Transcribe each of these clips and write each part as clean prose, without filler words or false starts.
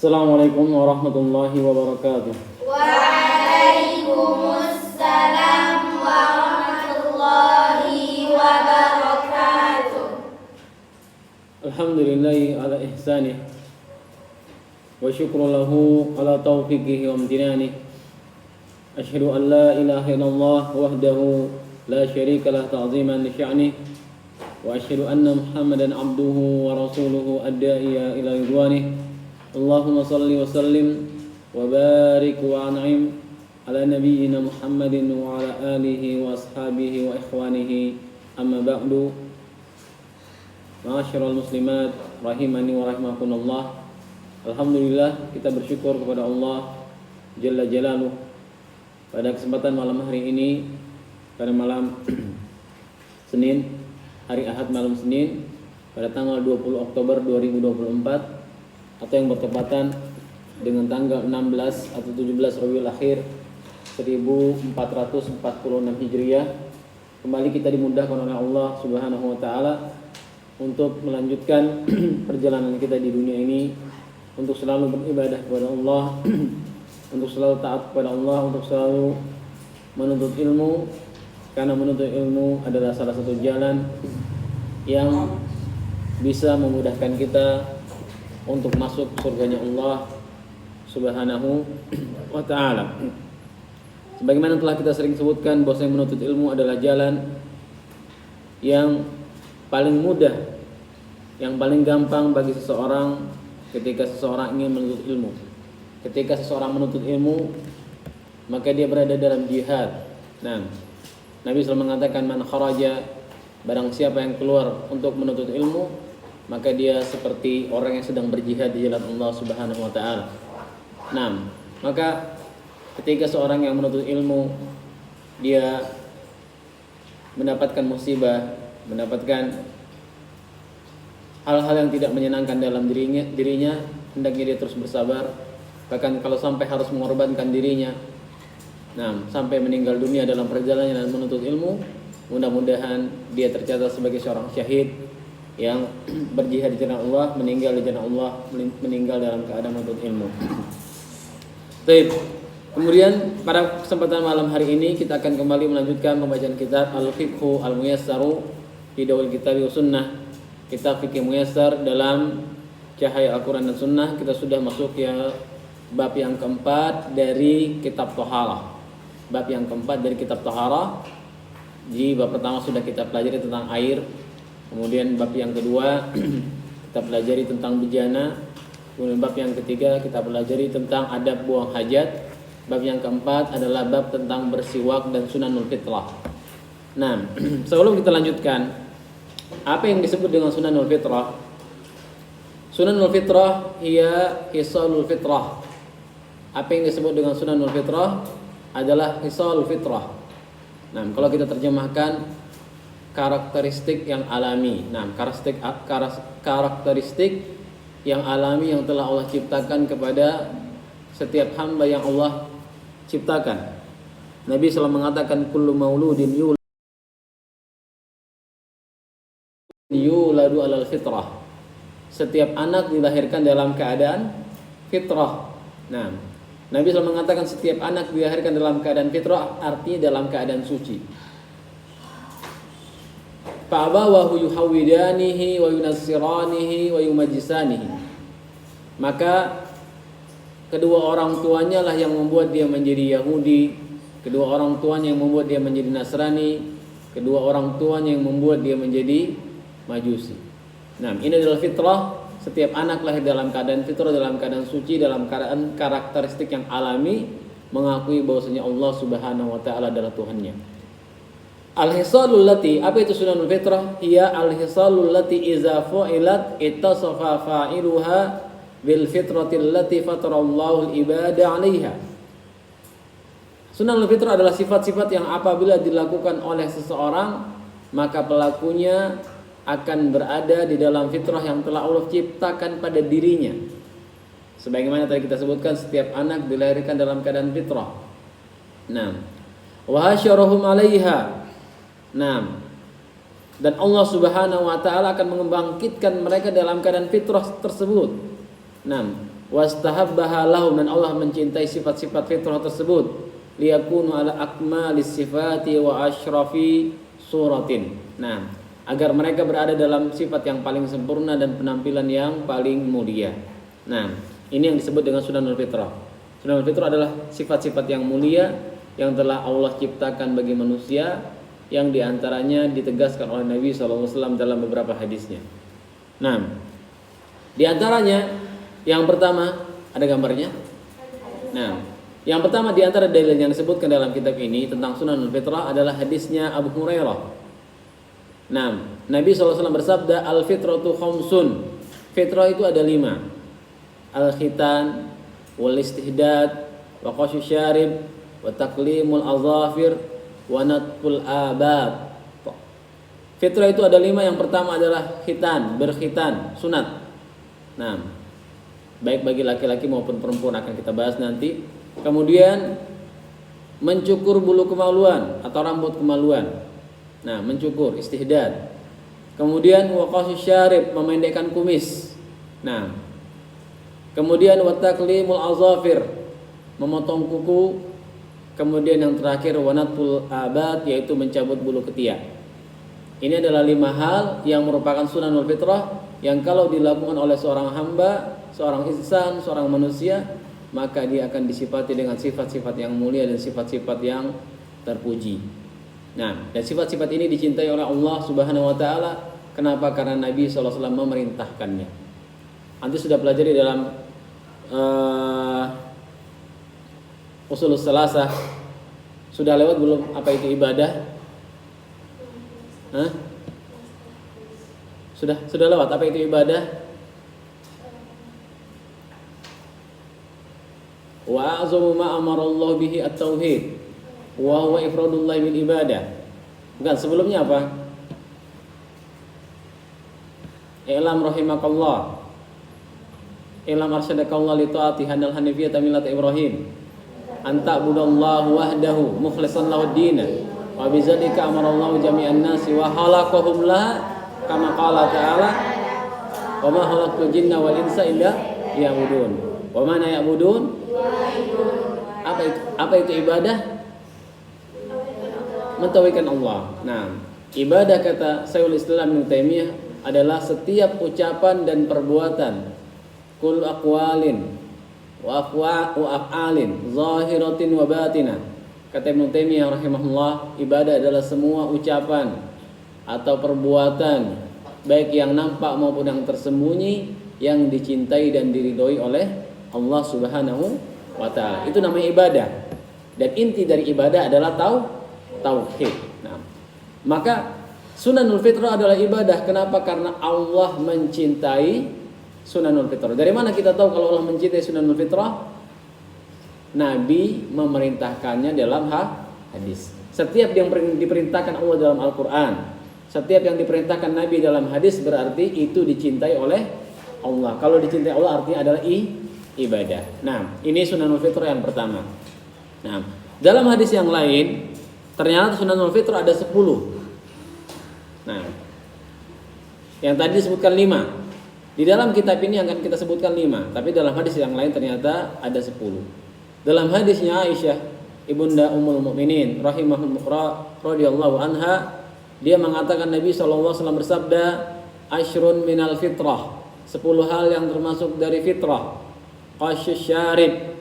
Assalamualaikum warahmatullahi wabarakatuh. Waalaikumsalam warahmatullahi wabarakatuh. Alhamdulillahi ala ihsanih wa syukru lahu ala taufiqihi wa amtinanih. Asyhadu an la ilaha illallah wahdahu la syarika lah ta'ziman li sya'nih. Wa asyhadu anna Muhammadan abduhu wa rasuluhu ad-da'iya ila ridwanih. Allahumma salli wa sallim wa barik wa an'im ala nabiyyina Muhammadin wa ala alihi wa ashabihi wa ikhwanihi, amma ba'du. Ma'asyiral muslimat rahimani wa rahimakumullah. Alhamdulillah, kita bersyukur kepada Allah Jalla Jalaluh pada kesempatan malam hari ini, pada malam Senin, hari Ahad malam Senin, pada tanggal 20 Oktober 2024, atau yang bertepatan dengan tanggal 16 atau 17 Rabiul Akhir 1446 Hijriah. Kembali kita dimudahkan oleh Allah Subhanahu wa taala untuk melanjutkan perjalanan kita di dunia ini, untuk selalu beribadah kepada Allah, untuk selalu taat kepada Allah, untuk selalu menuntut ilmu, karena menuntut ilmu adalah salah satu jalan yang bisa memudahkan kita untuk masuk surganya Allah Subhanahu wa ta'ala. Sebagaimana telah kita sering sebutkan, bahwa yang menuntut ilmu adalah jalan yang paling mudah, yang paling gampang bagi seseorang ketika seseorang ingin menuntut ilmu. Ketika seseorang menuntut ilmu, maka dia berada dalam jihad. Nah, Nabi SAW mengatakan, man kharaja, barang siapa yang keluar untuk menuntut ilmu, maka dia seperti orang yang sedang berjihad di jalan Allah Subhanahu wa taala. Nah, maka ketika seorang yang menuntut ilmu dia mendapatkan musibah, mendapatkan hal-hal yang tidak menyenangkan dalam dirinya, hendaknya dia terus bersabar. Bahkan kalau sampai harus mengorbankan dirinya, nah, sampai meninggal dunia dalam perjalanan menuntut ilmu, mudah-mudahan dia tercatat sebagai seorang syahid yang berjihad di jalan Allah, meninggal di jalan Allah, meninggal dalam keadaan menuntut ilmu. Baik. Kemudian pada kesempatan malam hari ini kita akan kembali melanjutkan pembacaan kitab Al-Fiqhu Al-Muyassaru fi Dawil Kitab wa Sunnah. Kitab fikih muyassar dalam cahaya Al-Qur'an dan Sunnah. Kita sudah masuk ya bab yang keempat dari kitab Thaharah. Bab yang keempat dari kitab Thaharah. Di bab pertama sudah kita pelajari tentang air. Kemudian bab yang kedua kita pelajari tentang bejana. Kemudian bab yang ketiga kita pelajari tentang adab buang hajat. Bab yang keempat adalah bab tentang bersiwak dan sunanul fitrah. Nah, sebelum kita lanjutkan, apa yang disebut dengan sunanul fitrah? Sunanul fitrah hiya hisalul fitrah. Apa yang disebut dengan sunanul fitrah adalah hisalul fitrah. Nah, kalau kita terjemahkan, karakteristik yang alami. Nah, karakteristik yang alami yang telah Allah ciptakan kepada setiap hamba yang Allah ciptakan. Nabi SAW mengatakan, kullu mauludin yuladu alal fitrah. Setiap anak dilahirkan dalam keadaan fitrah. Nah, Nabi SAW mengatakan setiap anak dilahirkan dalam keadaan fitrah, artinya dalam keadaan suci. Fa'abawahu yuhawidanihi wa yunassiranihi wa yumajisanihi. Maka kedua orang tuanya lah yang membuat dia menjadi Yahudi, kedua orang tuanya yang membuat dia menjadi Nasrani, kedua orang tuanya yang membuat dia menjadi Majusi. Nah, ini adalah fitrah. Setiap anak lahir dalam keadaan fitrah, dalam keadaan suci, dalam keadaan karakteristik yang alami, mengakui bahwasanya Allah Subhanahu wa taala adalah Tuhannya. Al-hisalul lati, apa itu sunanul fitrah? Hiya al-hisalul lati iza fu'ilat ittasafa fa'iluha bil fitratil lati fatarallahu al-ibada 'alaiha. Sunanul fitrah adalah sifat-sifat yang apabila dilakukan oleh seseorang, maka pelakunya akan berada di dalam fitrah yang telah Allah ciptakan pada dirinya. Sebagaimana tadi kita sebutkan, setiap anak dilahirkan dalam keadaan fitrah. Nah, wa hasyarahum 'alaiha. Nah, dan Allah Subhanahu wa taala akan membangkitkan mereka dalam keadaan fitrah tersebut. Nah, Wastahabbaha lahum, dan Allah mencintai sifat-sifat fitrah tersebut, liyakunu ala akmalis sifati wa asyrafi suratin. Nah, agar mereka berada dalam sifat yang paling sempurna dan penampilan yang paling mulia. Nah, ini yang disebut dengan sunanul fitrah. Sunanul fitrah adalah sifat-sifat yang mulia yang telah Allah ciptakan bagi manusia, yang diantaranya ditegaskan oleh Nabi SAW dalam beberapa hadisnya. Nah, diantaranya yang pertama, ada gambarnya? Nah, yang pertama diantara dalil yang disebutkan dalam kitab ini tentang sunanul fitrah adalah hadisnya Abu Hurairah. Nah, Nabi SAW bersabda, al-fitratu khamsun. Fitrah itu ada 5. Al-khitan, wal istihdad, wa qasyu syarib, wa taqlimul azafir, wa natful abad. Fitrah itu ada 5. Yang pertama adalah khitan, berkhitan, sunat. Nah, baik bagi laki-laki maupun perempuan, akan kita bahas nanti. Kemudian mencukur bulu kemaluan atau rambut kemaluan. Nah, mencukur, istihdad. Kemudian wa qasyu syarib, memendekkan kumis. Nah, kemudian wa taqlimul azafir, memotong kuku. Kemudian yang terakhir wa natful abad, yaitu mencabut bulu ketiak. Ini adalah 5 hal yang merupakan sunanul fitrah, yang kalau dilakukan oleh seorang hamba, seorang insan, seorang manusia, maka dia akan disifati dengan sifat-sifat yang mulia dan sifat-sifat yang terpuji. Nah, dan sifat-sifat ini dicintai oleh Allah Subhanahu wa taala. Kenapa? Karena Nabi SAW memerintahkannya. Nanti sudah pelajari dalam Ushulus Salasah. Sudah lewat belum apa itu ibadah? Hah? Sudah lewat apa itu ibadah? Wa a'zamu ma amarallahu bihi at-tauhid wa huwa ifradullah bil ibadah. Bukan, sebelumnya apa? I'lam rahimakallah, i'lam arsyadakallah li ta'ati hanal hanifiyyah millat Ibrahim, anta budallahu wahdahu mukhlishan lahu ad-din, wa bizalika amarallahu jami'an nasi wa khalaqahum la kama qala ta'ala, wa ma khalaqtul jinna wal insa illa liya'budun. Wa mana ya'budun? Apa itu ibadah? Mentauhidkan Allah. Nah, ibadah kata Syekhul Islam Ibnu Taimiyah adalah setiap ucapan dan perbuatan, kul aqwalin wa af'alin zahiratin wa batinah. Kata Ibnu Taimiyah rahimahullah, ibadah adalah semua ucapan atau perbuatan, baik yang nampak maupun yang tersembunyi, yang dicintai dan diridhoi oleh Allah Subhanahu wa ta'ala. Itu namanya ibadah. Dan inti dari ibadah adalah tauhid. Nah, maka sunanul fitrah adalah ibadah. Kenapa? Karena Allah mencintai sunanul fitrah. Dari mana kita tahu kalau Allah mencintai sunanul fitrah? Nabi memerintahkannya dalam hadis. Setiap yang diperintahkan Allah dalam Al-Quran, setiap yang diperintahkan Nabi dalam hadis, berarti itu dicintai oleh Allah. Kalau dicintai Allah artinya adalah ibadah. Nah, ini sunanul fitrah yang pertama. Nah, dalam hadis yang lain ternyata sunanul fitrah ada 10. Nah, yang tadi disebutkan 5. Di dalam kitab ini akan kita sebutkan 5, tapi dalam hadis yang lain ternyata ada 10. Dalam hadisnya Aisyah ibunda Ummul Mukminin radhiyallahu anha, dia mengatakan Nabi SAW bersabda, asyrun minal fitrah, 10 hal yang termasuk dari fitrah. Qasyus syarib,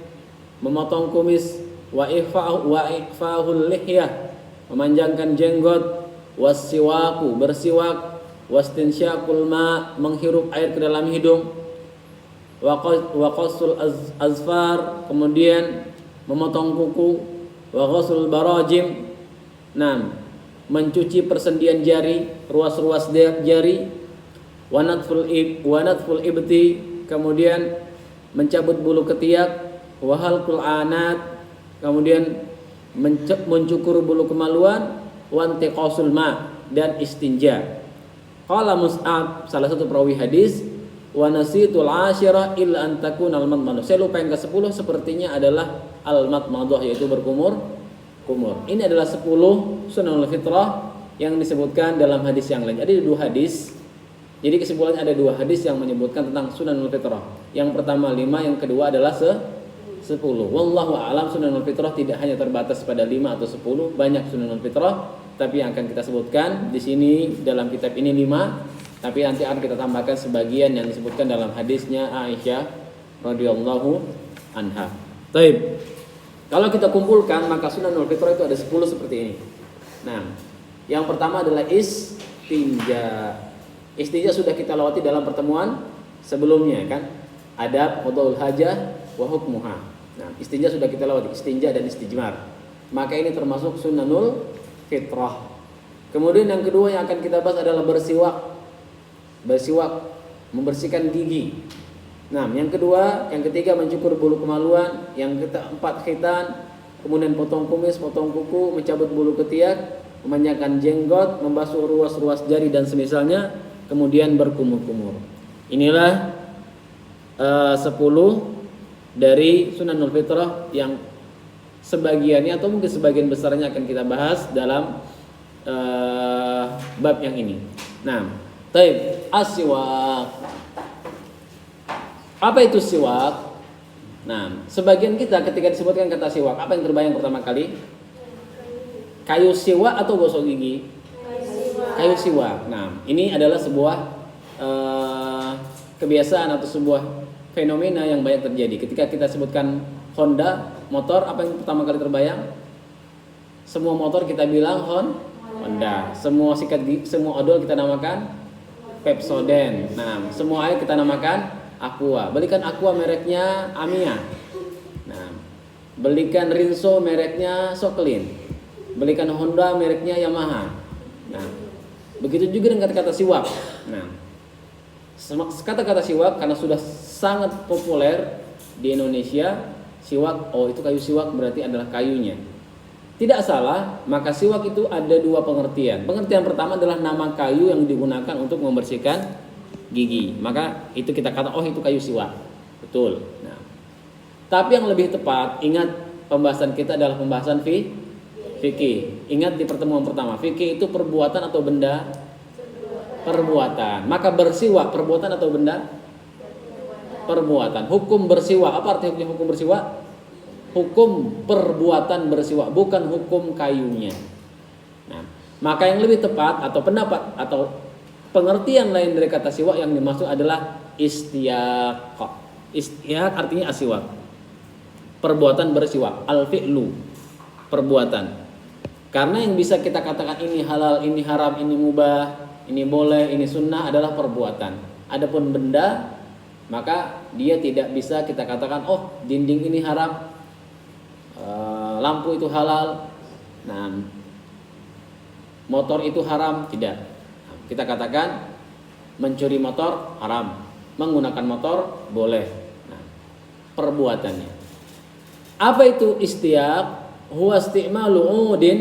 memotong kumis, wa ifahul lihyah, memanjangkan jenggot, wasiwaku, bersiwak, wastinsyaqul ma, menghirup air ke dalam hidung, wa qasul azfar, kemudian memotong kuku, wa ghuslul barajim, mencuci persendian jari, ruas-ruas jari, wa natful ibti, kemudian mencabut bulu ketiak, wa halqul anat, kemudian mencukur bulu kemaluan, wa intiqasul ma, dan istinja. Qala Mus'ab, salah satu perawi hadis, wa nasitul asyirah illa an takuna al-madmadah. Saya lupa yang ke-10, sepertinya adalah al-madmadah, yaitu berkumur. Ini adalah 10 sunanul fitrah yang disebutkan dalam hadis yang lain. Ada 2 hadis. Jadi kesimpulannya ada 2 hadis yang menyebutkan tentang sunanul fitrah. Yang pertama 5, yang kedua adalah 10. Wallahu a'lam, sunanul fitrah tidak hanya terbatas pada 5 atau 10, banyak sunanul fitrah, tapi yang akan kita sebutkan di sini dalam kitab ini 5, tapi nanti akan kita tambahkan sebagian yang disebutkan dalam hadisnya Aisyah radhiyallahu anha. Baik. Kalau kita kumpulkan maka sunanul fitrah itu ada 10 seperti ini. Nah, yang pertama adalah istinja. Istinja sudah kita lewati dalam pertemuan sebelumnya kan? Adab qadaul hajah wa hukmuha. Nah, istinja sudah kita lewati, istinja dan istijmar. Maka ini termasuk sunanul fitrah. Kemudian yang kedua yang akan kita bahas adalah bersiwak. Bersiwak, membersihkan gigi. Nah, yang kedua, yang ketiga mencukur bulu kemaluan, yang keempat khitan, kemudian potong kumis, potong kuku, mencabut bulu ketiak, memanjangkan jenggot, membasuh ruas-ruas jari dan semisalnya, kemudian berkumur-kumur. Inilah 10 dari sunanul fitrah yang sebagiannya atau mungkin sebagian besarnya akan kita bahas dalam bab yang ini. Nah, taib as-siwak. Apa itu siwak? Nah, sebagian kita ketika disebutkan kata siwak, apa yang terbayang pertama kali? Kayu siwak atau gosok gigi? Kayu siwak. Nah, ini adalah sebuah kebiasaan atau sebuah fenomena yang banyak terjadi. Ketika kita sebutkan Honda, motor, apa yang pertama kali terbayang? Semua motor kita bilang Honda. Semua sikat gigi, semua odol kita namakan Pepsodent. Nah, semua air kita namakan Aqua. Belikan Aqua mereknya Amia. Nah, belikan Rinso mereknya Soklin. Belikan Honda mereknya Yamaha. Nah, begitu juga dengan kata-kata siwak. Nah, kata-kata siwak karena sudah sangat populer di Indonesia, siwak, oh itu kayu siwak berarti adalah kayunya. Tidak salah, maka siwak itu ada dua pengertian. Pengertian pertama adalah nama kayu yang digunakan untuk membersihkan gigi. Maka itu kita kata, oh itu kayu siwak. Betul. Nah, tapi yang lebih tepat, ingat pembahasan kita adalah pembahasan fikih. Ingat di pertemuan pertama, fikih itu perbuatan atau benda? Perbuatan. Maka bersiwak perbuatan atau benda? Perbuatan. Hukum bersiwak, apa artinya hukum bersiwak? Hukum perbuatan bersiwak, bukan hukum kayunya. Nah, maka yang lebih tepat atau pendapat atau pengertian lain dari kata siwak yang dimaksud adalah istiaq. Istiaq artinya asiwak. Perbuatan bersiwak, al-fi'lu, perbuatan. Karena yang bisa kita katakan ini halal, ini haram, ini mubah, ini boleh, ini sunnah adalah perbuatan. Adapun benda, maka dia tidak bisa kita katakan, oh dinding ini haram, lampu itu halal, nah motor itu haram, tidak. Kita katakan mencuri motor haram, menggunakan motor boleh. Nah, perbuatannya. Apa itu istiaq? Huwa isti'malu udin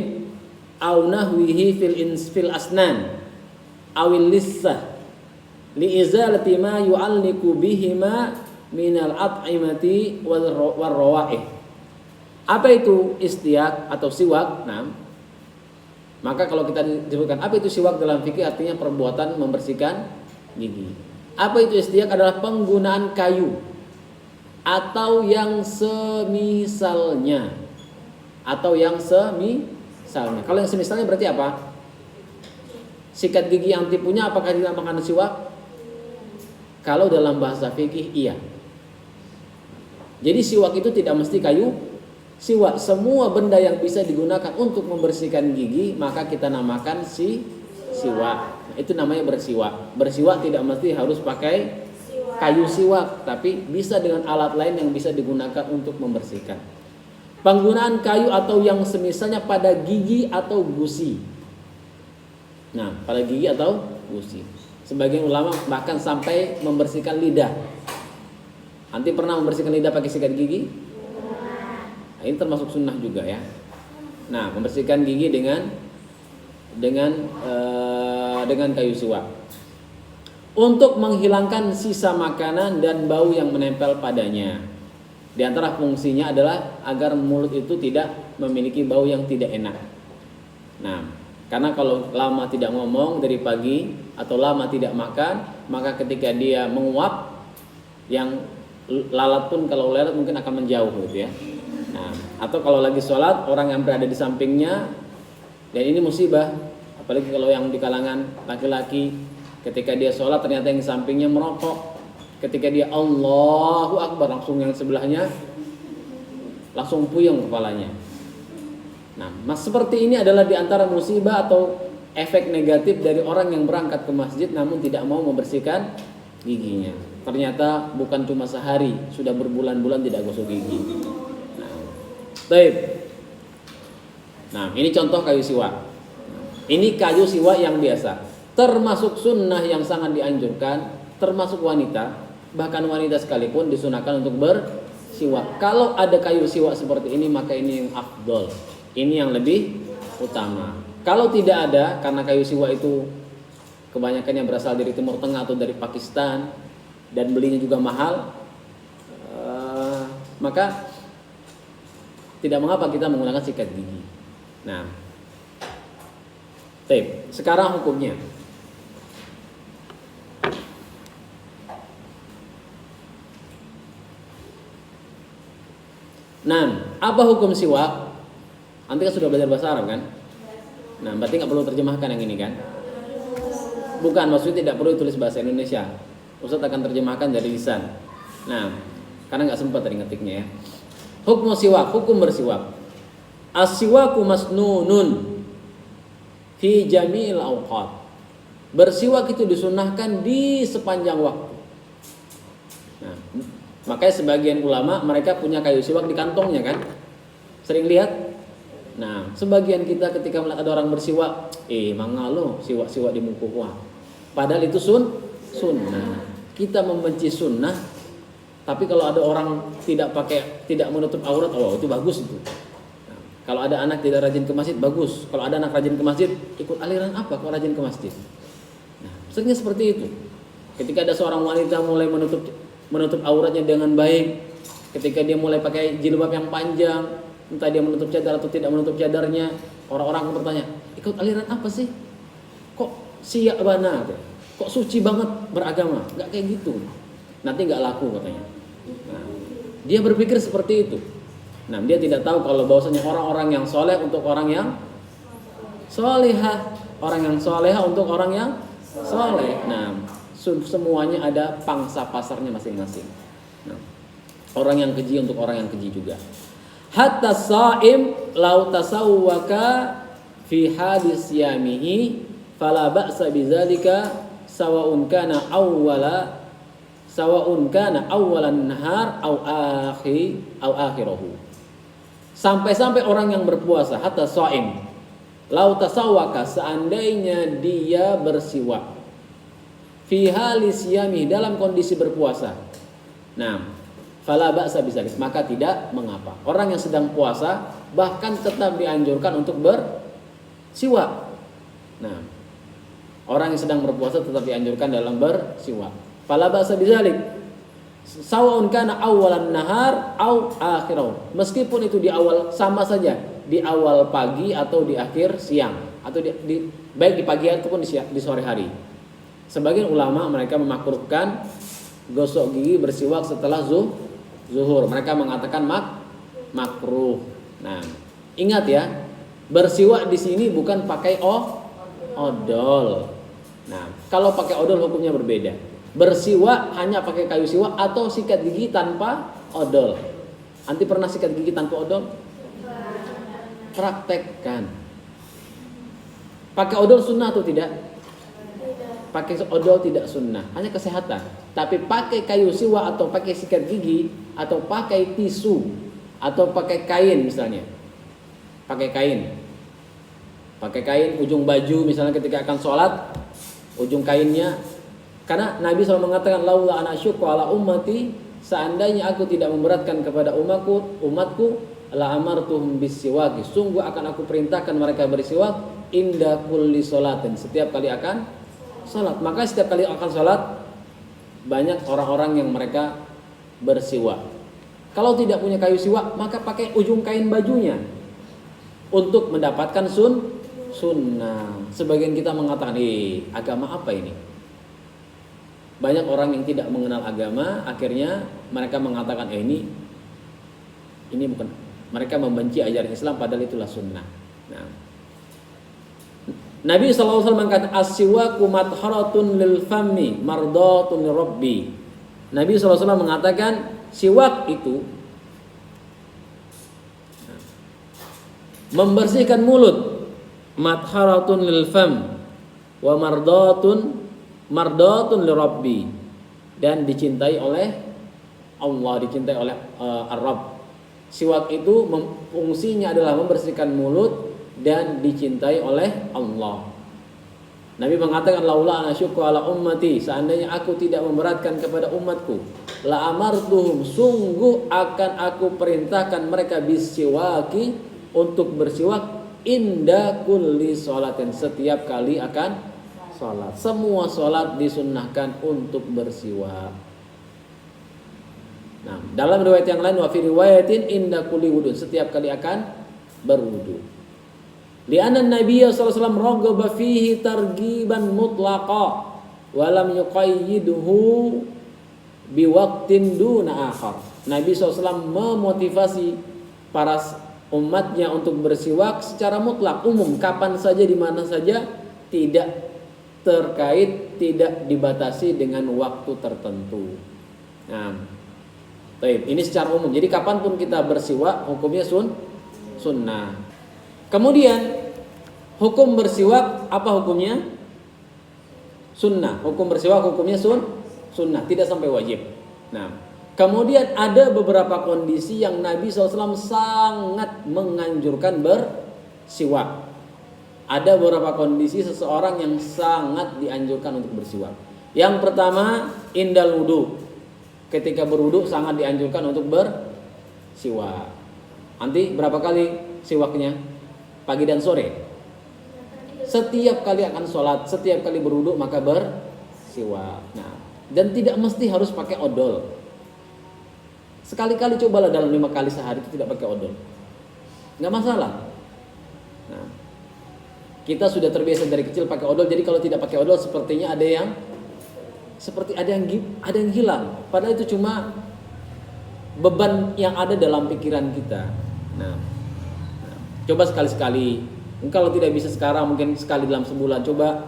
aw nahwihi fil asnan awil lissah li izalati ma yu'alliqu bihima minal at'imati wal rawaih. Apa itu istiaq atau siwak? Nah, maka kalau kita disebutkan apa itu siwak dalam fikih artinya perbuatan membersihkan gigi. Apa itu istiaq adalah penggunaan kayu atau yang semisalnya. Atau yang semisalnya. Kalau yang semisalnya berarti apa? Sikat gigi yang tipunya apakah dinamakan siwak? Kalau dalam bahasa fikih iya. Jadi siwak itu tidak mesti kayu. Siwak, semua benda yang bisa digunakan untuk membersihkan gigi maka kita namakan siwak. Nah, itu namanya bersiwak. Bersiwak tidak mesti harus pakai kayu siwak, tapi bisa dengan alat lain yang bisa digunakan untuk membersihkan. Penggunaan kayu atau yang semisalnya pada gigi atau gusi. Nah, pada gigi atau gusi. Sebagian ulama bahkan sampai membersihkan lidah. Nanti pernah membersihkan lidah pakai sikat gigi? Nah, ini termasuk sunnah juga ya. Nah, membersihkan gigi dengan kayu siwak. Untuk menghilangkan sisa makanan dan bau yang menempel padanya. Di antara fungsinya adalah agar mulut itu tidak memiliki bau yang tidak enak. Nah, karena kalau lama tidak ngomong dari pagi atau lama tidak makan, maka ketika dia menguap yang lalat pun kalau lalat mungkin akan menjauh gitu ya. Nah, atau kalau lagi sholat orang yang berada di sampingnya, dan ini musibah, apalagi kalau yang di kalangan laki-laki, ketika dia sholat ternyata yang di sampingnya merokok, ketika dia Allahu Akbar langsung yang sebelahnya langsung puyeng kepalanya. Nah, seperti ini adalah diantara musibah atau efek negatif dari orang yang berangkat ke masjid namun tidak mau membersihkan giginya. Ternyata bukan cuma sehari, sudah berbulan-bulan tidak gosok gigi. Nah, baik. Nah, ini contoh kayu siwak. Ini kayu siwak yang biasa, termasuk sunnah yang sangat dianjurkan, termasuk wanita, bahkan wanita sekalipun disunahkan untuk bersiwak. Kalau ada kayu siwak seperti ini, maka ini yang afdol, ini yang lebih utama. Kalau tidak ada, karena kayu siwak itu kebanyakannya berasal dari Timur Tengah atau dari Pakistan dan belinya juga mahal, maka tidak mengapa kita menggunakan sikat gigi. Nah, sekarang hukumnya. Nah, apa hukum siwak? Nanti kan sudah belajar bahasa Arab kan? Nah, berarti nggak perlu terjemahkan yang ini kan? Bukan, maksudnya tidak perlu tulis bahasa Indonesia. Ustadz akan terjemahkan dari lisan. Nah, karena nggak sempat tadi ngetiknya ya. Hukum siwak, hukum bersiwak. As-siwaku masnunun fi jami'il awqat. Bersiwak itu disunahkan di sepanjang waktu. Nah, makanya sebagian ulama mereka punya kayu siwak di kantongnya kan? Sering lihat? Nah, sebagian kita ketika melihat ada orang bersiwak, mangalo siwak-siwak di muka. Wah, padahal itu sunnah. Kita membenci sunnah, tapi kalau ada orang tidak menutup aurat, oh itu bagus itu. Nah, kalau ada anak tidak rajin ke masjid, bagus. Kalau ada anak rajin ke masjid, ikut aliran apa kalau rajin ke masjid? Nah, seringnya seperti itu. Ketika ada seorang wanita mulai menutup auratnya dengan baik, ketika dia mulai pakai jilbab yang panjang, entah dia menutup cadar atau tidak menutup cadarnya, orang-orang akan bertanya, ikut aliran apa sih? Kok siyak bana? Kok suci banget beragama? Gak kayak gitu. Nanti gak laku katanya. Nah, dia berpikir seperti itu. Nah, dia tidak tahu kalau bahwasanya orang-orang yang soleh untuk orang yang solehah, orang yang solehah untuk orang yang soleh. Nah, semuanya ada pangsa pasarnya masing-masing. Nah, orang yang keji untuk orang yang keji juga. Hatta saim lau tasawwaka fi hadis yamihi fala ba'sa bidzalika sawa'un kana awwalan nahar au akhirahu. Sampai-sampai orang yang berpuasa hatta saim lau tasawwaka, seandainya dia bersiwak fi halis yamihi, dalam kondisi berpuasa. Nah, fala ba'sa bizalik, maka tidak mengapa. Orang yang sedang puasa bahkan tetap dianjurkan untuk bersiwak. Nah, orang yang sedang berpuasa tetap dianjurkan dalam bersiwak. Fala ba'sa bizalik. Sawa'un kana awalan nahar au akhirahu. Meskipun itu di awal, sama saja, di awal pagi atau di akhir siang, atau baik di pagi ataupun di sore hari. Sebagian ulama mereka memakruhkan gosok gigi bersiwak setelah zuhur. Mereka mengatakan makruh. Nah, ingat ya, bersiwak di sini bukan pakai odol. Nah, kalau pakai odol hukumnya berbeda. Bersiwak hanya pakai kayu siwak atau sikat gigi tanpa odol. Anti pernah sikat gigi tanpa odol? Praktekkan. Pakai odol sunnah atau tidak? Pakai odol tidak sunnah, hanya kesehatan. Tapi pakai kayu siwak atau pakai sikat gigi atau pakai tisu atau pakai kain misalnya, pakai kain ujung baju misalnya ketika akan sholat, ujung kainnya, karena Nabi SAW mengatakan laula ana syuqqa ala ummati, seandainya aku tidak memberatkan kepada umatku la amartuhum bisiwak, sungguh akan aku perintahkan mereka bersiwak inda kulli sholatin, setiap kali akan salat. Maka setiap kali akan salat banyak orang-orang yang mereka bersiwak. Kalau tidak punya kayu siwak, maka pakai ujung kain bajunya untuk mendapatkan sunnah. Sebagian kita mengatakan, agama apa ini? banyak orang yang tidak mengenal agama, akhirnya mereka mengatakan ini bukan, mereka membenci ajaran Islam padahal itulah sunnah. Nah, Nabi SAW mengatakan as-siwaku matharatun lil fammi mardatun lirabbi. Nabi SAW mengatakan siwak itu membersihkan mulut, matharatun lil fam wa mardatun lirabbi, dan dicintai oleh Allah, dicintai oleh Ar-Rabb. Siwak itu fungsinya adalah membersihkan mulut dan dicintai oleh Allah. Nabi mengatakan laula ana syukku ala ummati, seandainya aku tidak memberatkan kepada umatku, la amartuhum, sungguh akan aku perintahkan mereka bisiwaki, untuk bersiwak inda kulli sholatin, setiap kali akan sholat. Semua sholat disunnahkan untuk bersiwak. Nah, dalam riwayat yang lain wa fi riwayatin inda kulli wudu, setiap kali akan berwudu. Li'anna Nabi sallallahu alaihi wasallam raghaba fihi targhiban mutlaqa wa lam yuqayyidhu biwaqtin duna akhar. Nabi SAW memotivasi para umatnya untuk bersiwak secara mutlak, umum, kapan saja, di mana saja, tidak terkait, tidak dibatasi dengan waktu tertentu. Nah, ini secara umum. Jadi kapanpun kita bersiwak, hukumnya sunnah. Kemudian hukum bersiwak apa hukumnya? Sunnah. Hukum bersiwak hukumnya sunnah, tidak sampai wajib. Nah, kemudian ada beberapa kondisi yang Nabi SAW sangat menganjurkan bersiwak. Ada beberapa kondisi seseorang yang sangat dianjurkan untuk bersiwak. Yang pertama, indal wudu. Ketika berwudu sangat dianjurkan untuk bersiwak. Nanti berapa kali siwaknya? Pagi dan sore. Setiap kali akan sholat, setiap kali berwudu maka bersiwak. Nah, dan tidak mesti harus pakai odol. Sekali-kali cobalah dalam 5 kali sehari itu tidak pakai odol, nggak masalah. Nah, kita sudah terbiasa dari kecil pakai odol, jadi kalau tidak pakai odol sepertinya ada yang hilang. Padahal itu cuma beban yang ada dalam pikiran kita. Nah, coba sekali-sekali. Kalau tidak bisa sekarang, mungkin sekali dalam sebulan. Coba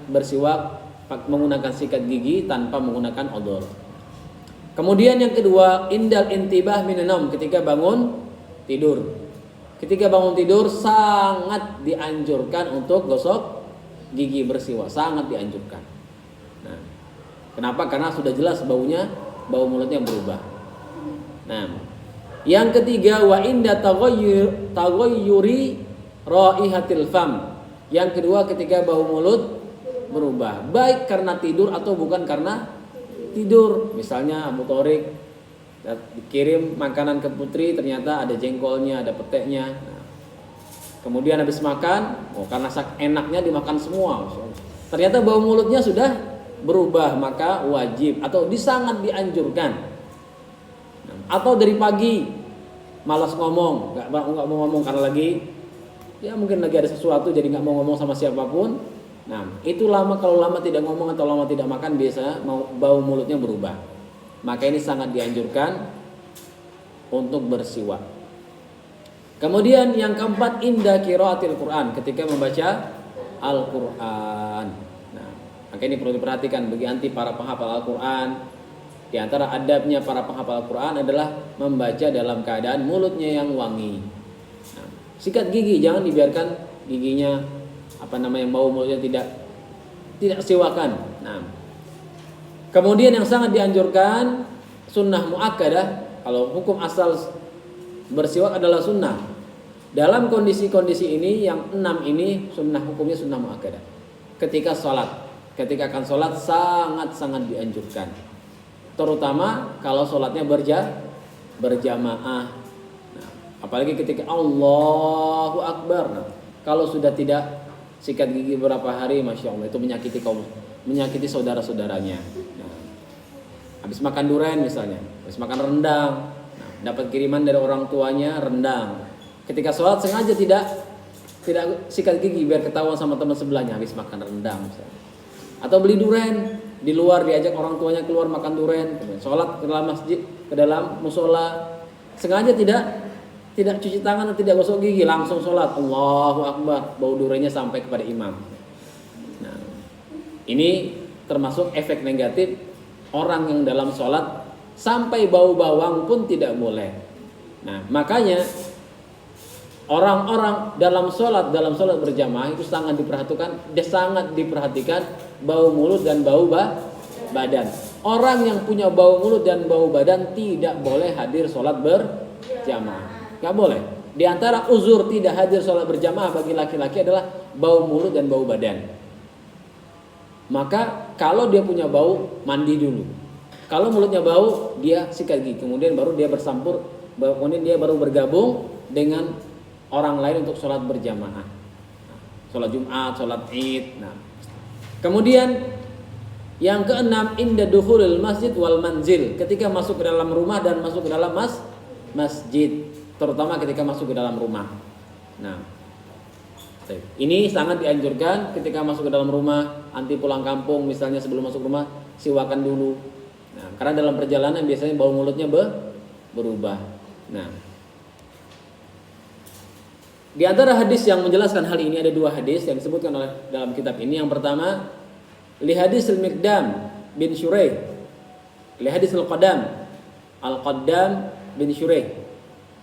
bersiwak menggunakan sikat gigi tanpa menggunakan odol. Kemudian yang kedua, indal intibah minan, ketika bangun tidur. Ketika bangun tidur sangat dianjurkan untuk gosok gigi, bersiwak, sangat dianjurkan. Nah, kenapa? Karena sudah jelas bau mulutnya berubah. Nah, yang ketiga, wa inda taghayyuri raihatil fam. Yang kedua, ketika bau mulut berubah, baik karena tidur atau bukan karena tidur. Misalnya Abu Thorik dikirim makanan ke putri, ternyata ada jengkolnya, ada peteknya. Nah, kemudian habis makan, karena enaknya dimakan semua, ternyata bau mulutnya sudah berubah, maka wajib atau sangat dianjurkan. Atau dari pagi malas ngomong, nggak mau ngomong karena mungkin lagi ada sesuatu, jadi nggak mau ngomong sama siapapun. Nah, itu kalau lama tidak ngomong atau lama tidak makan, biasa bau mulutnya berubah. Maka ini sangat dianjurkan untuk bersiwak. Kemudian yang keempat, inda qiraatil Quran, ketika membaca Al-Quran. Nah, maka ini perlu diperhatikan bagi anti para penghafal Al-Quran. Di antara adabnya para penghafal Al-Quran adalah membaca dalam keadaan mulutnya yang wangi. Nah, sikat gigi, jangan dibiarkan giginya bau mulutnya tidak siwakan. Nah, kemudian yang sangat dianjurkan sunnah muakkadah. Kalau hukum asal bersiwak adalah sunnah. Dalam kondisi-kondisi ini yang 6 ini hukumnya sunnah muakkadah. Ketika akan sholat sangat-sangat dianjurkan. Terutama kalau sholatnya berjamaah. Nah, apalagi ketika Allahu Akbar. Nah, kalau sudah tidak sikat gigi beberapa hari, masya Allah, itu menyakiti saudara-saudaranya. Nah, habis makan durian misalnya, habis makan rendang, dapat kiriman dari orang tuanya rendang. Ketika sholat sengaja tidak sikat gigi biar ketahuan sama teman sebelahnya habis makan rendang misalnya. Atau beli durian di luar diajak orang tuanya keluar makan durian, sholat ke dalam masjid, ke dalam musola, sengaja tidak cuci tangan dan tidak gosok gigi, langsung sholat, Allahu Akbar, bau duriannya sampai kepada imam. Nah, ini termasuk efek negatif orang yang dalam sholat sampai bau bawang pun tidak boleh. Nah, makanya orang-orang dalam sholat berjamaah itu sangat diperhatikan bau mulut dan bau badan. Orang yang punya bau mulut dan bau badan tidak boleh hadir sholat berjamaah. Nggak boleh. Di antara uzur tidak hadir sholat berjamaah bagi laki-laki adalah bau mulut dan bau badan. Maka kalau dia punya bau, mandi dulu. Kalau mulutnya bau, dia sikat gigi. Kemudian baru dia baru bergabung dengan orang lain untuk sholat berjamaah. Sholat Jumat, sholat Id. Nah, kemudian yang keenam, inda dukhulil masjid wal manzil. Ketika masuk ke dalam rumah dan masuk ke dalam masjid, terutama ketika masuk ke dalam rumah. Nah, ini sangat dianjurkan ketika masuk ke dalam rumah, anti pulang kampung misalnya sebelum masuk rumah siwakan dulu. Nah, karena dalam perjalanan biasanya bau mulutnya berubah. Nah, di antara hadis yang menjelaskan hal ini ada dua hadis yang disebutkan oleh dalam kitab ini. Yang pertama, li hadis al-Miqdam bin Shuraih, li hadis al-Qaddam bin Shuraih.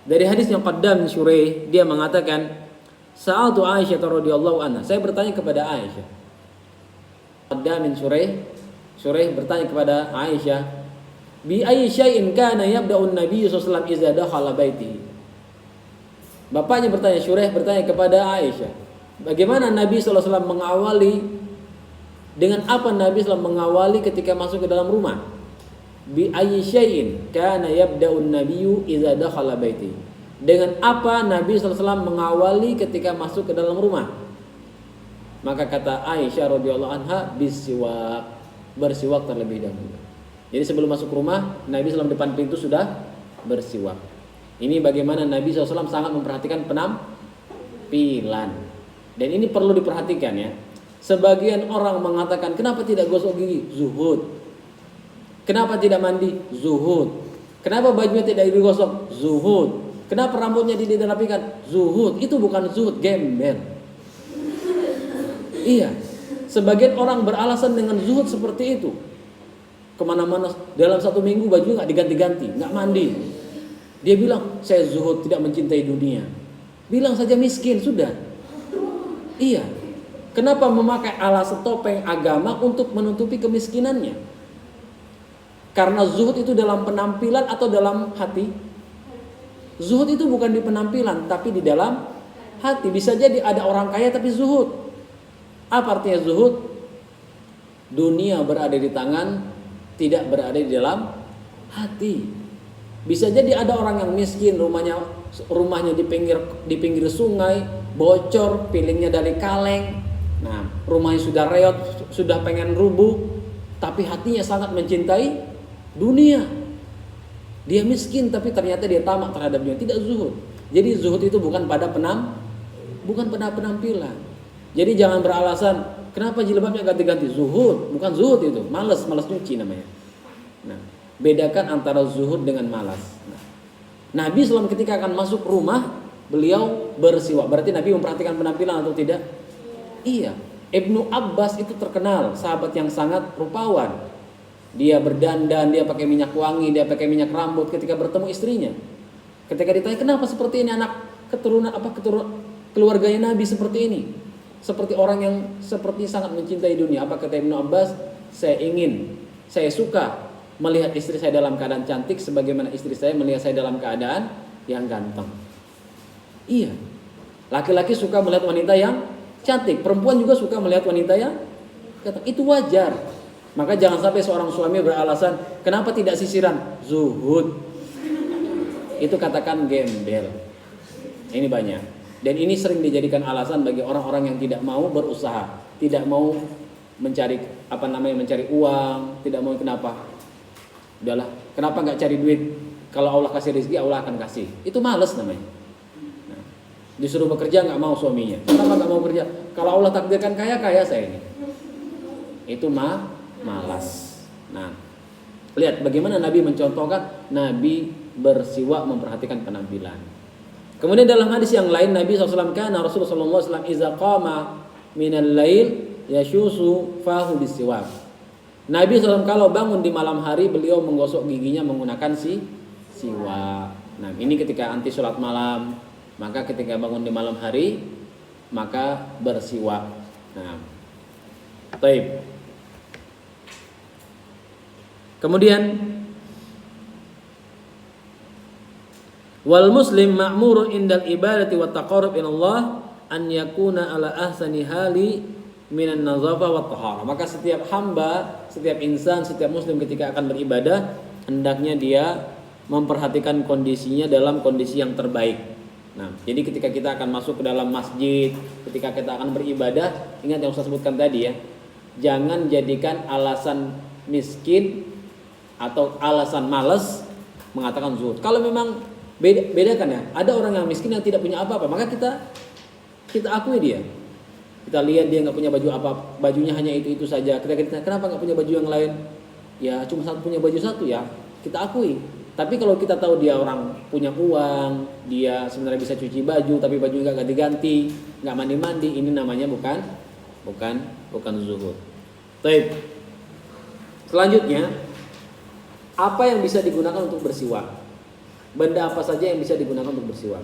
Dari hadis yang Qaddam bin Shuraih, dia mengatakan, sa'altu Aisyah radhiyallahu anha. Saya bertanya kepada Aisyah. Qaddam bin Shuraih bertanya kepada Aisyah, bi ayyi syai'in kana yabda'u an-nabiy sallallahu alaihi wasallam idza dakhala baitihi. Bapaknya bertanya, Shuraih bertanya kepada Aisyah, bagaimana Nabi sallallahu alaihi wasallam mengawali, dengan apa Nabi sallallahu mengawali ketika masuk ke dalam rumah? Bi ayyi syai'in kana yabda'u an-nabiy idza dakhala baitihi. Dengan apa Nabi sallallahu alaihi wasallam mengawali ketika masuk ke dalam rumah? Maka kata Aisyah radhiyallahu anha, bisiwak, bersiwak terlebih dahulu. Jadi sebelum masuk rumah, Nabi SAW depan pintu sudah bersiwak. Ini bagaimana Nabi SAW sangat memperhatikan penampilan. Dan ini perlu diperhatikan ya. Sebagian orang mengatakan, kenapa tidak gosok gigi? Zuhud. Kenapa tidak mandi? Zuhud. Kenapa bajunya tidak digosok? Zuhud. Kenapa rambutnya tidak dirapikan? Zuhud. Itu bukan zuhud, gembel. Iya. Sebagian orang beralasan dengan zuhud seperti itu. Kemana-mana dalam satu minggu baju nggak diganti-ganti, nggak mandi. Dia bilang, saya zuhud, tidak mencintai dunia. Bilang saja miskin, sudah. Iya. Kenapa memakai alasan topeng agama untuk menutupi kemiskinannya? Karena zuhud itu dalam penampilan atau dalam hati? Zuhud itu bukan di penampilan, tapi di dalam hati. Bisa jadi ada orang kaya tapi zuhud. Apa artinya zuhud? Dunia berada di tangan, tidak berada di dalam hati. Bisa jadi ada orang yang miskin, rumahnya di pinggir sungai, bocor, pilingnya dari kaleng. Nah, rumahnya sudah reot, sudah pengen rubuh, tapi hatinya sangat mencintai dunia. Dia miskin tapi ternyata dia tamak terhadap dunia, tidak zuhud. Jadi zuhud itu bukan pada penampilan. Jadi jangan beralasan, kenapa jilbabnya ganti-ganti? Zuhud, bukan zuhud itu, malas nyuci namanya. Nah, bedakan antara zuhud dengan malas. Nah, Nabi SAW ketika akan masuk rumah, beliau bersiwak. Berarti Nabi memperhatikan penampilan atau tidak? Iya. Ibnu Abbas itu terkenal sahabat yang sangat rupawan. Dia berdandan, dia pakai minyak wangi, dia pakai minyak rambut ketika bertemu istrinya. Ketika ditanya, kenapa seperti ini anak keluarganya Nabi seperti ini? Seperti orang yang seperti sangat mencintai dunia. Apa kata Ibnu Abbas? Saya suka melihat istri saya dalam keadaan cantik sebagaimana istri saya melihat saya dalam keadaan yang ganteng. Iya. Laki-laki suka melihat wanita yang cantik, perempuan juga suka melihat wanita yang ganteng. Itu wajar. Maka jangan sampai seorang suami beralasan, kenapa tidak sisiran? Zuhud. Itu katakan gembel. Ini banyak. Dan ini sering dijadikan alasan bagi orang-orang yang tidak mau berusaha, tidak mau mencari uang, tidak mau. Kenapa? Udahlah, kenapa nggak cari duit? Kalau Allah kasih rezeki, Allah akan kasih. Itu malas namanya. Nah, disuruh bekerja nggak mau suaminya. Kenapa nggak mau kerja? Kalau Allah takdirkan kaya saya ini. Itu malas. Nah, lihat bagaimana Nabi mencontohkan. Nabi bersiwak memperhatikan penampilan. Kemudian dalam hadis yang lain Nabi SAW kana Rasulullah SAW iza qama minal lail yashusu fahu bisiwak. Nabi SAW kalau bangun di malam hari beliau menggosok giginya menggunakan siwak. Nah, ini ketika anti sholat malam. Maka ketika bangun di malam hari maka bersiwak. Nah, baik. Kemudian wal muslim ma'murun indal ibadati wa taqarrub ila Allah an yakuna ala ahsani hali minan nazafah wa taharah. Maka setiap hamba, setiap insan, setiap muslim ketika akan beribadah hendaknya dia memperhatikan kondisinya dalam kondisi yang terbaik. Nah, jadi ketika kita akan masuk ke dalam masjid, ketika kita akan beribadah, ingat yang saya sebutkan tadi ya. Jangan jadikan alasan miskin atau alasan malas mengatakan zuhud. Kalau memang bedakan ya, ada orang yang miskin yang tidak punya apa-apa, maka kita akui dia. Kita lihat dia nggak punya baju apa, bajunya hanya itu saja. Kita kenapa nggak punya baju yang lain? Ya cuma punya baju satu ya, kita akui. Tapi kalau kita tahu dia orang punya uang, dia sebenarnya bisa cuci baju, tapi baju nggak ganti-ganti, nggak mandi-mandi, ini namanya bukan zuhud. Baik. Selanjutnya, apa yang bisa digunakan untuk bersiwak? Benda apa saja yang bisa digunakan untuk bersiwak?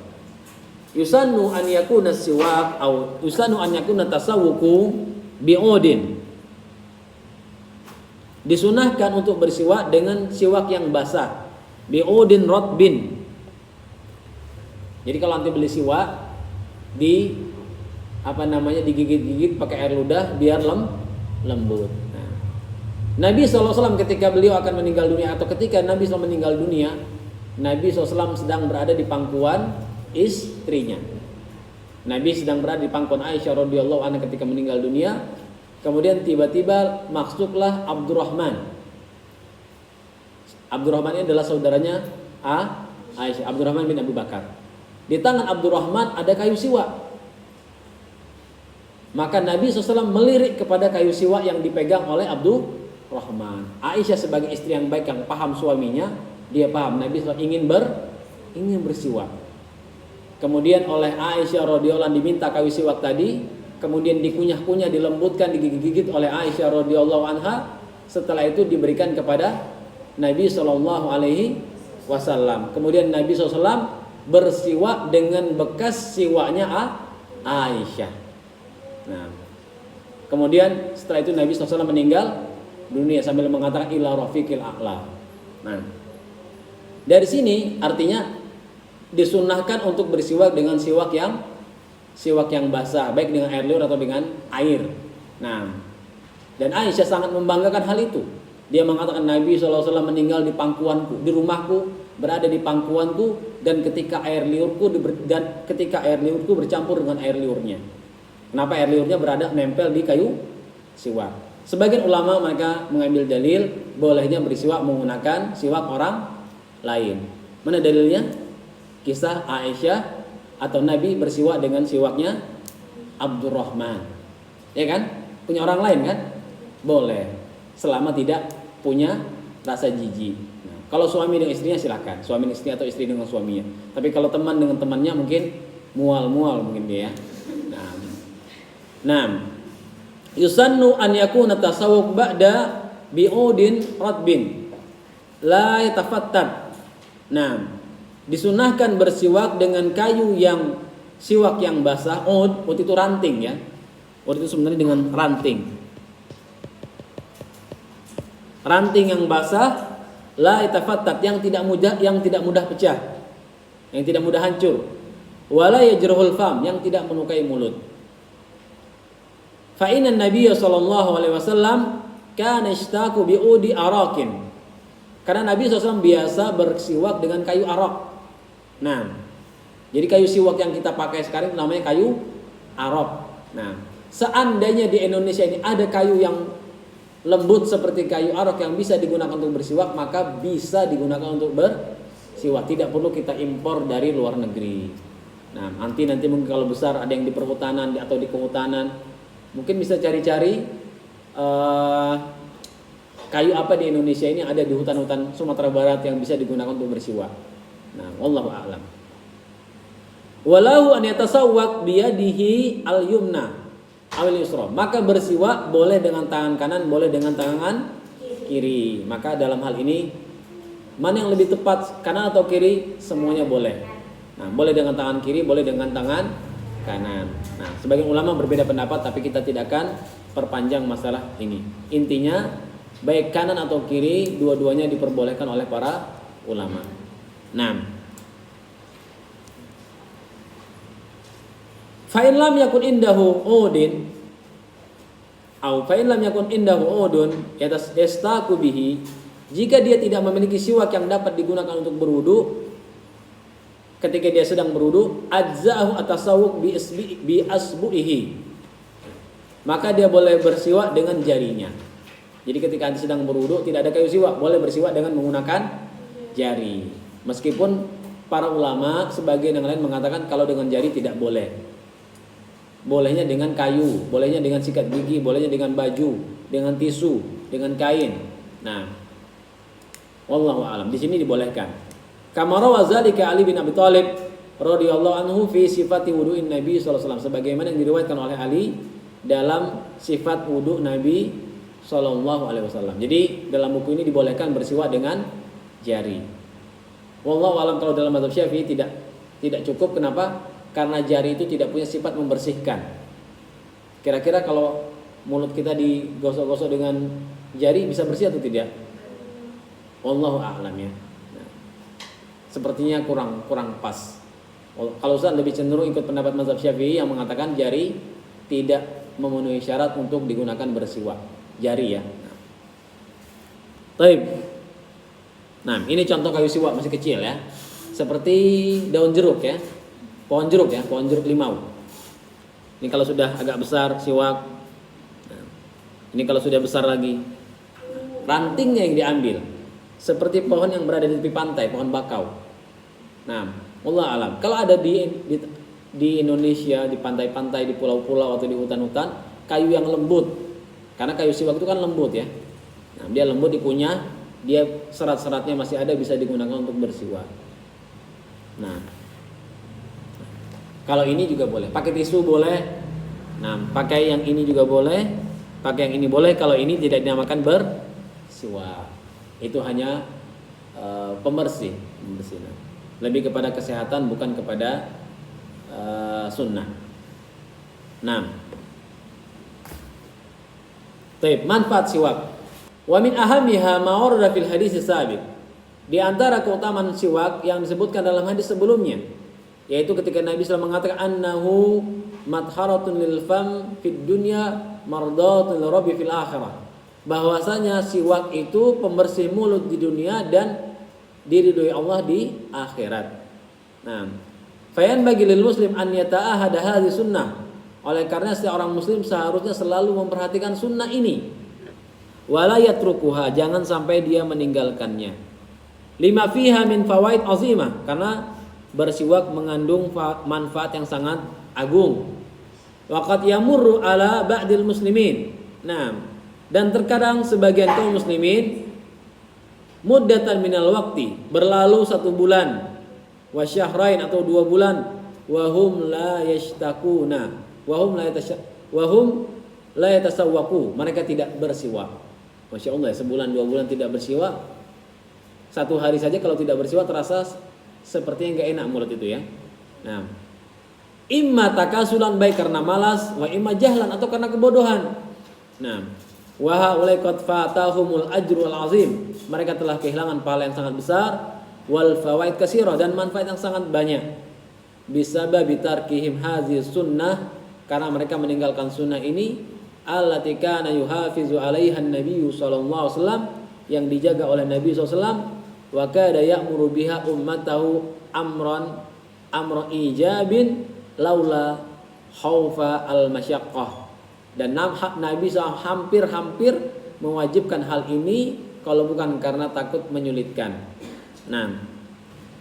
Yusannu an yakuna siwak atau yusannu an yakuna tasawwuku bi'udin. Disunahkan untuk bersiwak dengan siwak yang basah. Bi'udin rotbin. Jadi kalau nanti beli siwak digigit-gigit pakai air ludah biar lembut. Nabi SAW ketika beliau akan meninggal dunia atau ketika Nabi SAW meninggal dunia, Nabi SAW sedang berada di pangkuan istrinya. Nabi sedang berada di pangkuan Aisyah radhiyallahu anha ketika meninggal dunia. Kemudian tiba-tiba masuklah Abdurrahman. Abdurrahman ini adalah saudaranya Aisyah, Abdurrahman bin Abu Bakar. Di tangan Abdurrahman ada kayu siwak. Maka Nabi SAW melirik kepada kayu siwak yang dipegang oleh Abdurrahman. Aisyah sebagai istri yang baik yang paham suaminya, dia paham Nabi SAW ingin bersiwak. Kemudian oleh Aisyah radhiyallahu anha diminta kayu siwak tadi, kemudian dikunyah-kunyah, dilembutkan, digigit-gigit oleh Aisyah radhiyallahu anha. Setelah itu diberikan kepada Nabi SAW. Kemudian Nabi SAW bersiwak dengan bekas siwaknya Aisyah. Nah, kemudian setelah itu Nabi SAW meninggal dunia sambil mengatakan ila rafiqil a'la. Nah, dari sini artinya disunnahkan untuk bersiwak dengan siwak yang basah, baik dengan air liur atau dengan air. Nah, dan Aisyah sangat membanggakan hal itu. Dia mengatakan Nabi SAW meninggal di pangkuanku, di rumahku, berada di pangkuanku, dan ketika air liurku bercampur dengan air liurnya. Kenapa air liurnya berada nempel di kayu siwak? Sebagian ulama mereka mengambil dalil bolehnya bersiwak menggunakan siwak orang lain. Mana dalilnya? Kisah Aisyah atau Nabi bersiwak dengan siwaknya Abdurrahman. Ya kan? Punya orang lain kan? Boleh. Selama tidak punya rasa jijik. Nah, kalau suami dengan istrinya silakan. Suami dengan istri atau istri dengan suaminya. Tapi kalau teman dengan temannya mungkin mual-mual mungkin dia. Nah, yusannu an yakuna tasawwuk ba'da bi'udin ratbin la yatafattat. Nah, disunahkan bersiwak dengan kayu yang siwak yang basah. Ud itu ranting ya. Ud itu sebenarnya dengan ranting. Ranting yang basah, la yatafattat, yang tidak mudah pecah, yang tidak mudah hancur. Wala yajruhul fam, yang tidak melukai mulut. Fa inna Nabiy sallallahu alaihi wasallam kana ishtaqu bi'udi arakin. Karena Nabi SAW biasa bersiwak dengan kayu arak. Nah, jadi kayu siwak yang kita pakai sekarang namanya kayu arak. Nah, seandainya di Indonesia ini ada kayu yang lembut seperti kayu arak yang bisa digunakan untuk bersiwak, maka bisa digunakan untuk bersiwak. Tidak perlu kita impor dari luar negeri. Nah, nanti mungkin kalau besar ada yang di perhutanan atau di kehutanan, mungkin bisa cari-cari kayu apa di Indonesia ini ada di hutan-hutan Sumatera Barat yang bisa digunakan untuk bersiwak. Nah, wallahu a'lam. Walau an yatasawwak biyadihi al-yumna awil yusra. Maka bersiwak boleh dengan tangan kanan, boleh dengan tangan kiri. Maka dalam hal ini mana yang lebih tepat, kanan atau kiri? Semuanya boleh. Nah, boleh dengan tangan kiri, boleh dengan tangan kanan. Nah, sebagian ulama berbeda pendapat, tapi kita tidak akan perpanjang masalah ini. Intinya baik kanan atau kiri, dua-duanya diperbolehkan oleh para ulama. Nah, fa'in lam yakun indahu udin au fa'in lam yakun indahu udun yastaku bihi. Jika dia tidak memiliki siwak yang dapat digunakan untuk berwudu, ketika dia sedang berwudu, ajza'ahu atasawuk bi asbu'ihi. Maka dia boleh bersiwak dengan jarinya. Jadi ketika Anda sedang berwudu tidak ada kayu siwak, boleh bersiwak dengan menggunakan jari. Meskipun para ulama sebagian yang lain mengatakan kalau dengan jari tidak boleh. Bolehnya dengan kayu, bolehnya dengan sikat gigi, bolehnya dengan baju, dengan tisu, dengan kain. Nah, wallahu a'lam. Di sini dibolehkan. Kama rawa zalika Ali bin Abi Thalib radhiyallahu anhu fi sifati wudu'in Nabi sallallahu alaihi wasallam, sebagaimana yang diriwayatkan oleh Ali dalam sifat wudu Nabi sallallahu alaihi wasallam. Jadi dalam buku ini dibolehkan bersiwak dengan jari. Wallahu a'lam. Kalau dalam mazhab Syafi'i tidak cukup. Kenapa? Karena jari itu tidak punya sifat membersihkan. Kira-kira kalau mulut kita digosok-gosok dengan jari bisa bersih atau tidak? Wallahu a'lam ya. Nah, sepertinya kurang pas. Kalau Ustaz lebih cenderung ikut pendapat mazhab Syafi'i yang mengatakan jari tidak memenuhi syarat untuk digunakan bersiwak. Jari ya. Baik. Nah, ini contoh kayu siwak masih kecil ya. Seperti daun jeruk ya. Pohon jeruk ya, pohon jeruk limau. Ini kalau sudah agak besar siwak. Nah, ini kalau sudah besar lagi. Rantingnya yang diambil. Seperti pohon yang berada di tepi pantai, pohon bakau. Nah, wallah alam. Kalau ada di Indonesia, di pantai-pantai, di pulau-pulau atau di hutan-hutan, kayu yang lembut. Karena kayu siwak itu kan lembut ya. Nah, dia lembut dikunyah, dia serat-seratnya masih ada, bisa digunakan untuk bersiwak. Nah, kalau ini juga boleh, pakai tisu boleh. Nah, pakai yang ini juga boleh, pakai yang ini boleh. Kalau ini tidak dinamakan bersiwak, itu hanya pembersih. Nah, lebih kepada kesehatan bukan kepada sunnah. Nah, baik, manfaat siwak. Wa min ahamiha ma warada fil hadis sabiq. Di antara keutamaan siwak yang disebutkan dalam hadis sebelumnya, yaitu ketika Nabi SAW mengatakan annahu madharatun lil fam fid dunya mardatun lirabbi fil akhirah, bahwasanya siwak itu pembersih mulut di dunia dan diridhoi Allah di akhirat. Nah, fayan bagi lil muslim an yata'ahada hadhihi sunnah. Oleh karena setiap orang muslim seharusnya selalu memperhatikan sunnah ini. Wala yatrukuha, jangan sampai dia meninggalkannya. Lima fiha min fawaid azimah, karena bersiwak mengandung manfaat yang sangat agung. Waqad yamurru ala ba'dil muslimin. Nah, dan terkadang sebagian kaum muslimin muddatan minal waqti, berlalu 1 bulan, wa syahrain atau 2 bulan, wahum la yashtakuna, wahum la yatasawwaku, mereka tidak bersiwak. Masya Allah, sebulan 2 bulan tidak bersiwak. 1 hari saja kalau tidak bersiwak terasa sepertinya enggak enak mulut itu ya. Nah, imma takasulan, baik karena malas, wa imma jahlan atau karena kebodohan. Nah, wa haulai qad fatahumul ajrul azim, mereka telah kehilangan pahala yang sangat besar, wal fawaid katsirah, dan manfaat yang sangat banyak. Bisabab tarkihim hadhihi sunnah, karena mereka meninggalkan sunnah ini, allati kana yuhafizu 'alaiha an-nabiy sallallahu alaihi wasallam, yang dijaga oleh Nabi SAW. Wa kada ya'muru biha ummatahu amra ijabin laula khaufa al-masyaqqah. Dan Nabi SAW hampir mewajibkan hal ini kalau bukan karena takut menyulitkan. Nah,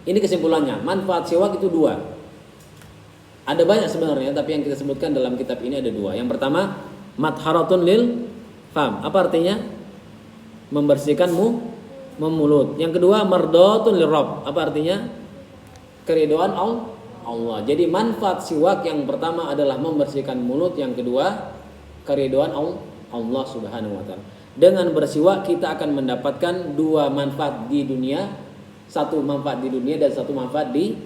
ini kesimpulannya. Manfaat siwak itu 2. Ada banyak sebenarnya, tapi yang kita sebutkan dalam kitab ini ada 2. Yang pertama, madharatun lil fam. Apa artinya? membersihkan mulut. Yang kedua mardatun lirabb. Apa artinya? Keridhaan Allah. Jadi manfaat siwak yang pertama adalah membersihkan mulut, yang kedua keridhaan Allah Subhanahu wa taala. Dengan bersiwak kita akan mendapatkan dua manfaat di dunia, satu manfaat di dunia dan satu manfaat di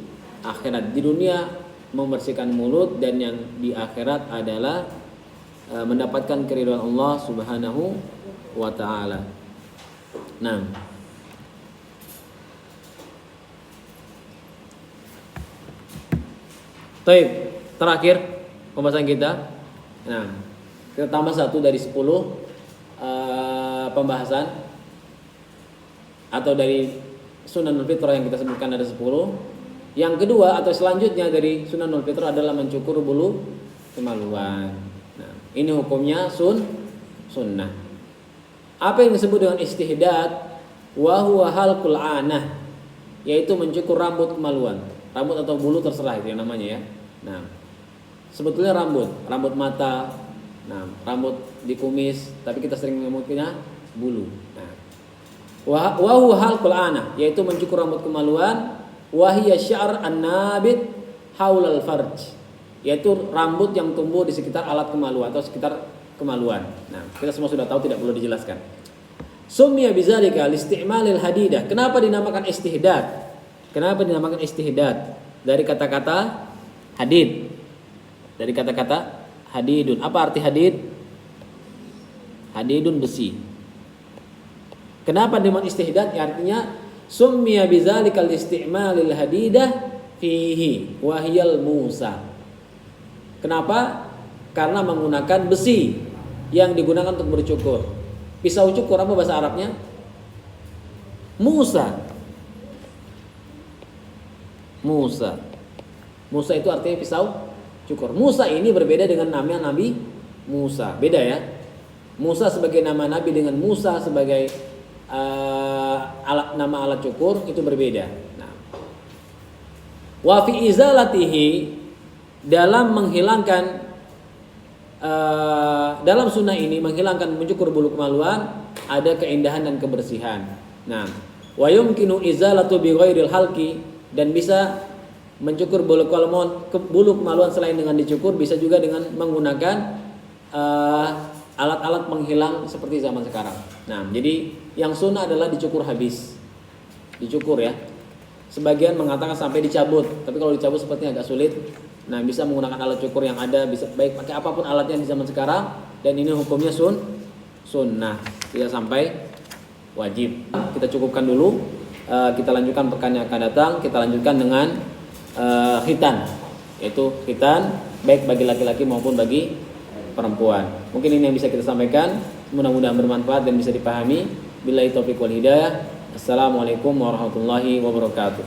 akhirat. Di dunia membersihkan mulut, dan yang di akhirat adalah mendapatkan keridhaan Allah Subhanahu wa taala. Nah, baik, terakhir pembahasan kita. Nah, kita tambah 1 dari 10 pembahasan atau dari Sunanul Fitrah yang kita sebutkan ada 10. Yang kedua atau selanjutnya dari Sunanul Fitrah adalah mencukur bulu kemaluan. Nah, ini hukumnya sunnah. Apa yang disebut dengan istihdad? Wa huwa halqul anah, yaitu mencukur rambut kemaluan. Rambut atau bulu terserah itu yang namanya ya. Nah, sebetulnya rambut mata, nah, rambut di kumis, tapi kita sering menyebutnya bulu. Nah, wa huwa halqul anah, yaitu mencukur rambut kemaluan. Wa hiya sya'r an-nabit haulal farj, yaitu rambut yang tumbuh di sekitar alat kemaluan atau sekitar kemaluan. Nah, kita semua sudah tahu, tidak perlu dijelaskan. Summiya bizalika listi'malil hadidah. Kenapa dinamakan istihdad? Kenapa dinamakan istihdad? Dari kata-kata hadid. Dari kata-kata hadidun. Apa arti hadid? Hadidun besi. Kenapa dinamakan istihdad? Artinya summiya bizalika listi'malil hadidah fihi wa hiyal musa. Kenapa? Karena menggunakan besi yang digunakan untuk bercukur. Pisau cukur apa bahasa Arabnya? Musa. Musa itu artinya pisau cukur. Musa ini berbeda dengan nama Nabi Musa. Beda ya. Musa sebagai nama Nabi dengan Musa sebagai nama alat cukur itu berbeda. Nah, wa fi izalatihi, dalam menghilangkan dalam sunnah ini menghilangkan mencukur bulu kemaluan ada keindahan dan kebersihan. Nah, wa yumkinu izalatu bi ghairil halqi, dan bisa mencukur bulu kemaluan selain dengan dicukur, bisa juga dengan menggunakan alat-alat menghilang seperti zaman sekarang. Nah, jadi yang sunnah adalah dicukur habis. Dicukur ya. Sebagian mengatakan sampai dicabut, tapi kalau dicabut sepertinya agak sulit. Nah, bisa menggunakan alat cukur yang ada, bisa baik pakai apapun alatnya di zaman sekarang, dan ini hukumnya sunnah, tidak sampai wajib. Kita cukupkan dulu, kita lanjutkan pekan yang akan datang. Kita lanjutkan dengan khitan, yaitu khitan baik bagi laki-laki maupun bagi perempuan. Mungkin ini yang bisa kita sampaikan, mudah-mudahan bermanfaat dan bisa dipahami. Billahi taufiq wal hidayah. Assalamualaikum warahmatullahi wabarakatuh.